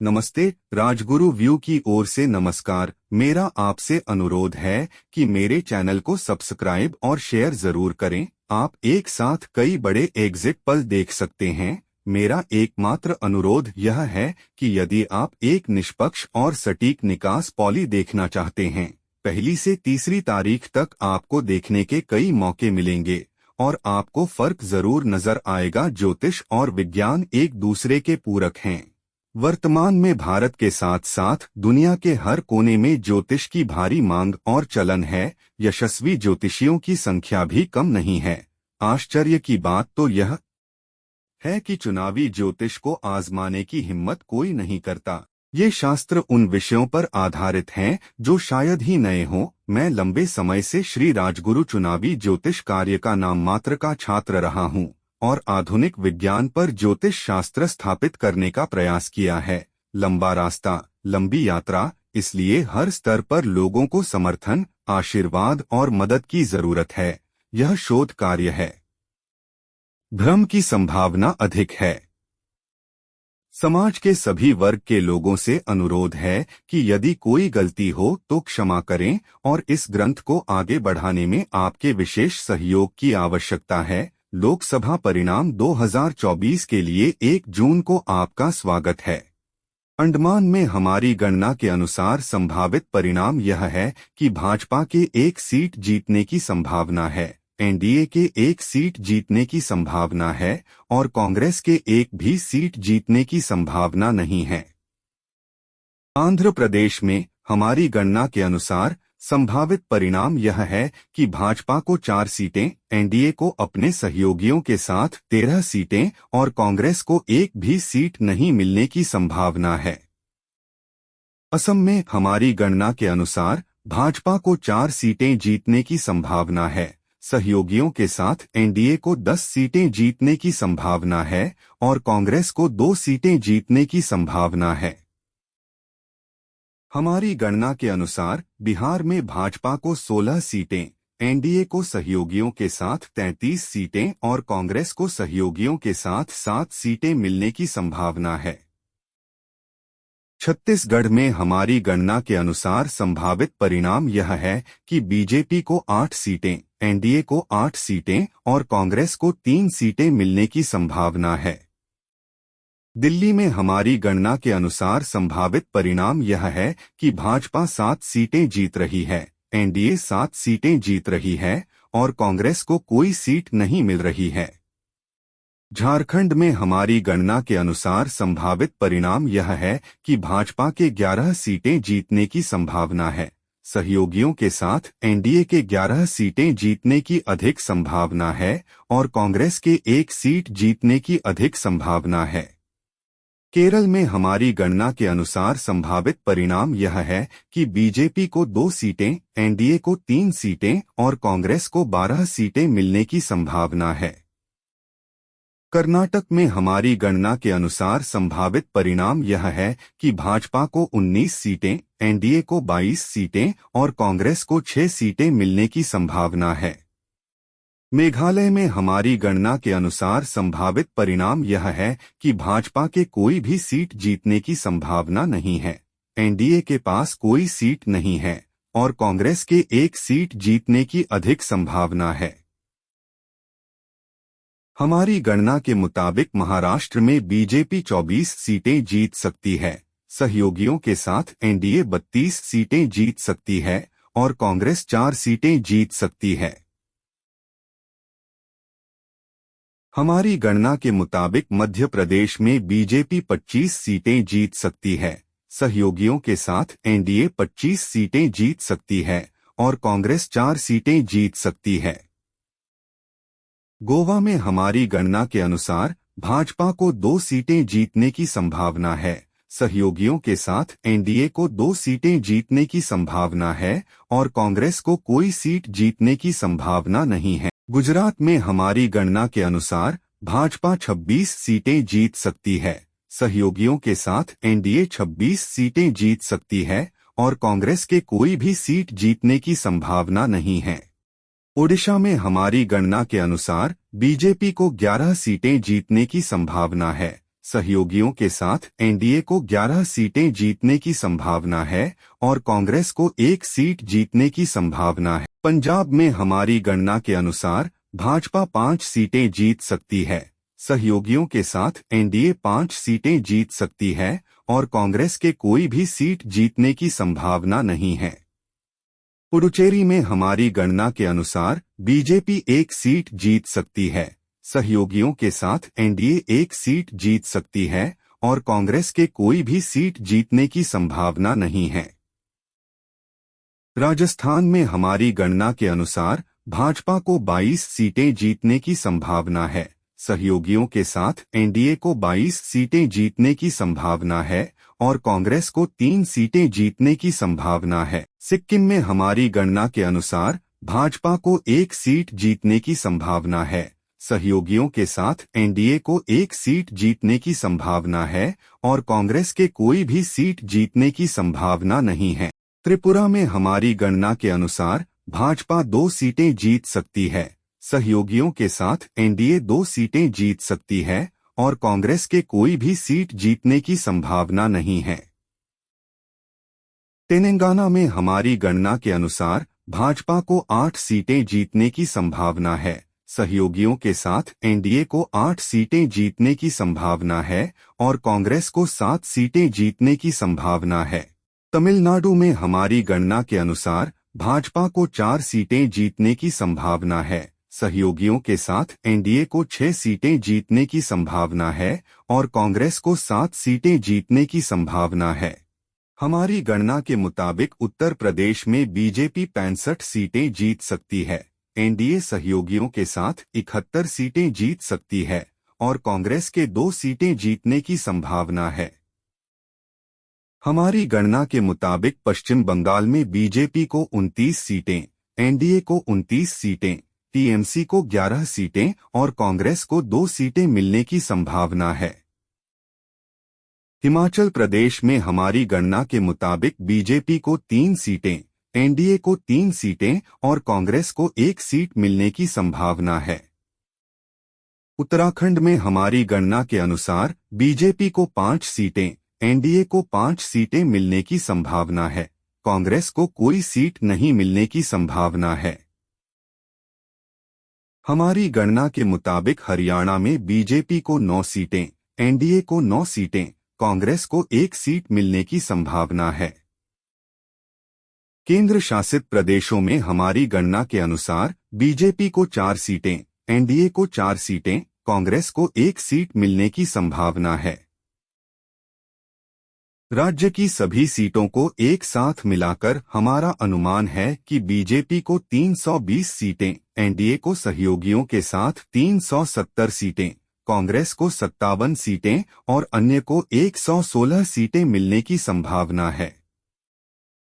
नमस्ते। राजगुरु व्यू की ओर से नमस्कार। मेरा आपसे अनुरोध है कि मेरे चैनल को सब्सक्राइब और शेयर जरूर करें। आप एक साथ कई बड़े एग्जिट पल देख सकते हैं। मेरा एकमात्र अनुरोध यह है कि यदि आप एक निष्पक्ष और सटीक निकास पॉली देखना चाहते हैं, पहली से तीसरी तारीख तक आपको देखने के कई मौके मिलेंगे और आपको फर्क जरूर नजर आएगा। ज्योतिष और विज्ञान एक दूसरे के पूरक हैं। वर्तमान में भारत के साथ साथ दुनिया के हर कोने में ज्योतिष की भारी मांग और चलन है। यशस्वी ज्योतिषियों की संख्या भी कम नहीं है। आश्चर्य की बात तो यह है कि चुनावी ज्योतिष को आजमाने की हिम्मत कोई नहीं करता। ये शास्त्र उन विषयों पर आधारित हैं जो शायद ही नए हों। मैं लंबे समय से श्री राजगुरु चुनावी ज्योतिष कार्य का नाम मात्र का छात्र रहा हूँ और आधुनिक विज्ञान पर ज्योतिष शास्त्र स्थापित करने का प्रयास किया है। लंबा रास्ता, लंबी यात्रा, इसलिए हर स्तर पर लोगों को समर्थन, आशीर्वाद और मदद की जरूरत है। यह शोध कार्य है। भ्रम की संभावना अधिक है। समाज के सभी वर्ग के लोगों से अनुरोध है कि यदि कोई गलती हो तो क्षमा करें और इस ग्रंथ को आगे बढ़ाने में आपके विशेष सहयोग की आवश्यकता है। लोकसभा परिणाम 2024 के लिए 1 जून को आपका स्वागत है। अंडमान में हमारी गणना के अनुसार संभावित परिणाम यह है कि भाजपा के 1 सीट जीतने की संभावना है, एनडीए के 1 सीट जीतने की संभावना है और कांग्रेस के 1 भी सीट जीतने की संभावना नहीं है। आंध्र प्रदेश में हमारी गणना के अनुसार संभावित परिणाम यह है कि भाजपा को 4 सीटें, एनडीए को अपने सहयोगियों के साथ 13 सीटें और कांग्रेस को 1 भी सीट नहीं मिलने की संभावना है। असम में हमारी गणना के अनुसार भाजपा को 4 सीटें जीतने की संभावना है, सहयोगियों के साथ एनडीए को 10 सीटें जीतने की संभावना है और कांग्रेस को 2 सीटें जीतने की संभावना है। हमारी गणना के अनुसार बिहार में भाजपा को 16 सीटें, एनडीए को सहयोगियों के साथ 33 सीटें और कांग्रेस को सहयोगियों के साथ 7 सीटें मिलने की संभावना है। छत्तीसगढ़ में हमारी गणना के अनुसार संभावित परिणाम यह है कि बीजेपी को 8 सीटें, एनडीए को 8 सीटें और कांग्रेस को 3 सीटें मिलने की संभावना है। दिल्ली में हमारी गणना के अनुसार संभावित परिणाम यह है कि भाजपा 7 सीटें जीत रही है, एनडीए 7 सीटें जीत रही है और कांग्रेस को कोई सीट नहीं मिल रही है। झारखंड में हमारी गणना के अनुसार संभावित परिणाम यह है कि भाजपा के 11 सीटें जीतने की संभावना है, सहयोगियों के साथ एनडीए के 11 सीटें जीतने की अधिक संभावना है और कांग्रेस के 1 सीट जीतने की अधिक संभावना है। केरल में हमारी गणना के अनुसार संभावित परिणाम यह है कि बीजेपी को 2 सीटें, एनडीए को 3 सीटें और कांग्रेस को 12 सीटें मिलने की संभावना है। कर्नाटक में हमारी गणना के अनुसार संभावित परिणाम यह है कि भाजपा को 19 सीटें, एनडीए को 22 सीटें और कांग्रेस को 6 सीटें मिलने की संभावना है। मेघालय में हमारी गणना के अनुसार संभावित परिणाम यह है कि भाजपा के कोई भी सीट जीतने की संभावना नहीं है, एनडीए के पास कोई सीट नहीं है और कांग्रेस के 1 सीट जीतने की अधिक संभावना है। हमारी गणना के मुताबिक महाराष्ट्र में बीजेपी 24 सीटें जीत सकती है, सहयोगियों के साथ एनडीए 32 सीटें जीत सकती है और कांग्रेस 4 सीटें जीत सकती है। हमारी गणना के मुताबिक मध्य प्रदेश में बीजेपी 25 सीटें जीत सकती है, सहयोगियों के साथ एनडीए 25 सीटें जीत सकती है और कांग्रेस 4 सीटें जीत सकती है। गोवा में हमारी गणना के अनुसार भाजपा को 2 सीटें जीतने की संभावना है, सहयोगियों के साथ एनडीए को 2 सीटें जीतने की संभावना है और कांग्रेस को कोई सीट जीतने की संभावना नहीं है। गुजरात में हमारी गणना के अनुसार भाजपा 26 सीटें जीत सकती है, सहयोगियों के साथ एनडीए 26 सीटें जीत सकती है और कांग्रेस के कोई भी सीट जीतने की संभावना नहीं है। ओडिशा में हमारी गणना के अनुसार बीजेपी को 11 सीटें जीतने की संभावना है, सहयोगियों के साथ एनडीए को 11 सीटें जीतने की संभावना है और कांग्रेस को 1 सीट जीतने की संभावना है। पंजाब में हमारी गणना के अनुसार भाजपा 5 सीटें जीत सकती है। सहयोगियों के साथ एनडीए 5 सीटें जीत सकती है और कांग्रेस के कोई भी सीट जीतने की संभावना नहीं है। पुडुचेरी में हमारी गणना के अनुसार बीजेपी 1 सीट जीत सकती है। सहयोगियों के साथ एनडीए 1 सीट जीत सकती है और कांग्रेस के कोई भी सीट जीतने की संभावना नहीं है। राजस्थान में हमारी गणना के अनुसार भाजपा को 22 सीटें जीतने की संभावना है। सहयोगियों के साथ एनडीए को 22 सीटें जीतने की संभावना है और कांग्रेस को 3 सीटें जीतने की संभावना है। सिक्किम में हमारी गणना के अनुसार भाजपा को 1 सीट जीतने की संभावना है। सहयोगियों के साथ एनडीए को 1 सीट जीतने की संभावना है और कांग्रेस के कोई भी सीट जीतने की संभावना नहीं है। त्रिपुरा में हमारी गणना के अनुसार भाजपा 2 सीटें जीत सकती है। सहयोगियों के साथ एनडीए 2 सीटें जीत सकती है और कांग्रेस के कोई भी सीट जीतने की संभावना नहीं है। तेलंगाना में हमारी गणना के अनुसार भाजपा को 8 सीटें जीतने की संभावना है। सहयोगियों के साथ एनडीए को 8 सीटें जीतने की संभावना है और कांग्रेस को 7 सीटें जीतने की संभावना है। तमिलनाडु में हमारी गणना के अनुसार भाजपा को 4 सीटें जीतने की संभावना है। सहयोगियों के साथ एनडीए को 6 सीटें जीतने की संभावना है और कांग्रेस को 7 सीटें जीतने की संभावना है। हमारी गणना के मुताबिक उत्तर प्रदेश में बीजेपी 65 सीटें जीत सकती है। एनडीए सहयोगियों के साथ 71 सीटें जीत सकती है और कांग्रेस के 2 सीटें जीतने की संभावना है। हमारी गणना के मुताबिक पश्चिम बंगाल में बीजेपी को 29 सीटें, एनडीए को 29 सीटें, टीएमसी को 11 सीटें और कांग्रेस को 2 सीटें मिलने की संभावना है। हिमाचल प्रदेश में हमारी गणना के मुताबिक बीजेपी को 3 सीटें, एनडीए को 3 सीटें और कांग्रेस को 1 सीट मिलने की संभावना है। उत्तराखंड में हमारी गणना के अनुसार बीजेपी को 5 सीटें, एनडीए को 5 सीटें मिलने की संभावना है। कांग्रेस को कोई सीट नहीं मिलने की संभावना है। हमारी गणना के मुताबिक हरियाणा में बीजेपी को 9 सीटें, एनडीए को 9 सीटें, कांग्रेस को 1 सीट मिलने की संभावना है। केंद्र शासित प्रदेशों में हमारी गणना के अनुसार बीजेपी को 4 सीटें, एनडीए को 4 सीटें, कांग्रेस को 1 सीट मिलने की संभावना है। राज्य की सभी सीटों को एक साथ मिलाकर हमारा अनुमान है कि बीजेपी को 320 सीटें, एनडीए को सहयोगियों के साथ 370 सीटें, कांग्रेस को 57 सीटें और अन्य को 116 सीटें मिलने की संभावना है।